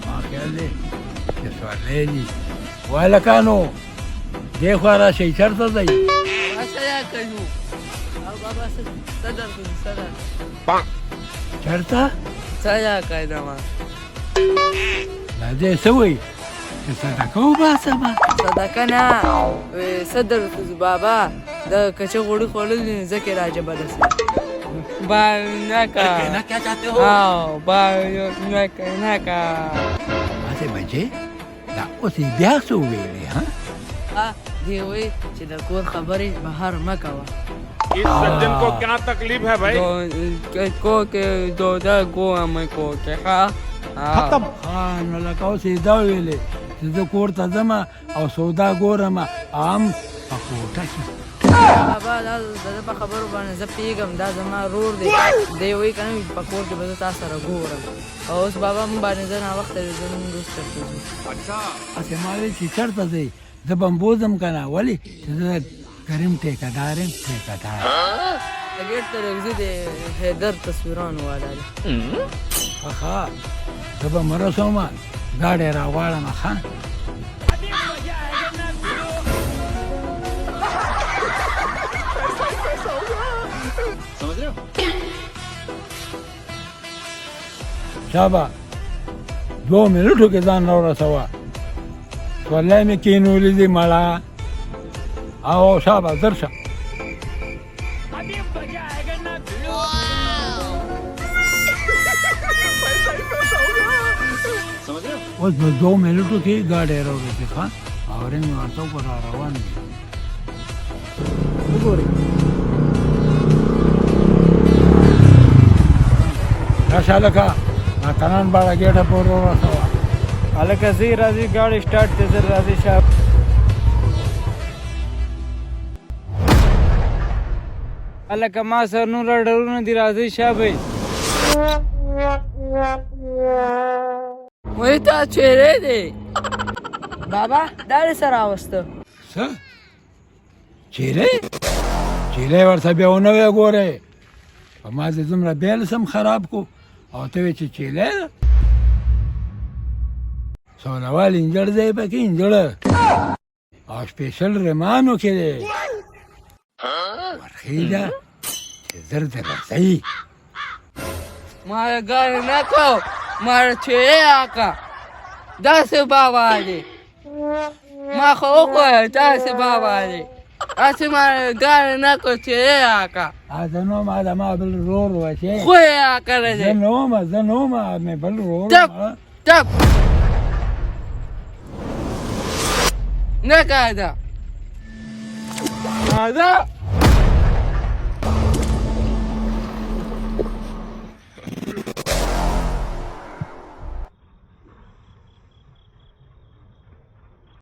ما خیال دی چې سوارلی دي والکانو دې خوا راشئ چېرته ځئ سیا کوي او بابا صدر کوي صدر چېرته سیا کوي دما دا دې څه وایي چې صدقه وباسمه صدقه نه صدر کوي بابا د کچه غوړي خوړل ځکه راجبه ده Banaka. कहना क्या चाहते हो हाँ banaka. ماته بچې دا اوس یې بیا څه وویلې ها دی وایي چې د کور خبرې بهر مه کوه इस सज्जन को क्या तकलीफ है भाई को के دو دا ګوه مې کو کې ښه ختم نو لکه اوس یې دا ویلې چې زه کور ته ځم او سودا ګورم عام په کوټه کې بابا دا د په خبرو باندې زه پیږم دا زما رور دی دی وایي که نه په کور کې به زه تا سره ګورم او اوس بابا مونږ باندې زه ناوخته دی زه مونږ وروسته ځو هسې ما ویل چې چېرته ځئ زه به م بوځم که نه ولې چې زه کریم ټیکهدار یم ټیکهدار د ګیټ ته رږزي د حیدر تصویرانو والا دی ښه زه به مرسوم ګاډی راغواړم ښه समझ रहे हो شابه 2 منټو کې ځان راورسوه سورلی مې کېنولي دي مړه او شابه زر شه समझ रहे हो اوس به 2 منټو کې ګاډی راورسي ښه اورین مې ورته وکړه را روان دي وګورئ راشه هلکه ناتنان باړه ګېټه پورې ورسوه هلکه ځئ راځئ ګاډی سټارټ دی زر راځئ شاب هلکه ما سره نور ډرونه دي راځئ شابئ وایي تا چیرې دی بابا دا دې سره راوسته څه چیرې چیرې ورته بیا ونه وی ګورې په ما دې دومره بیل سم خراب کو او ته وایې چې چیرې ده سونوال انجړ دی پکې انجړه او سپېشل رمانو کې دی ورخیږه چې زر دې رسئ ما ګاډی نه کو ما چیرې آکا داسې بابا دی ما خو وکړه داسې بابا دی داسې ما ګاډی نه کو چیرې آکا زه نو ما د ما بل رور وچې خو یې آکا دی زه نو ما مې بل رور تپ نه کاده دا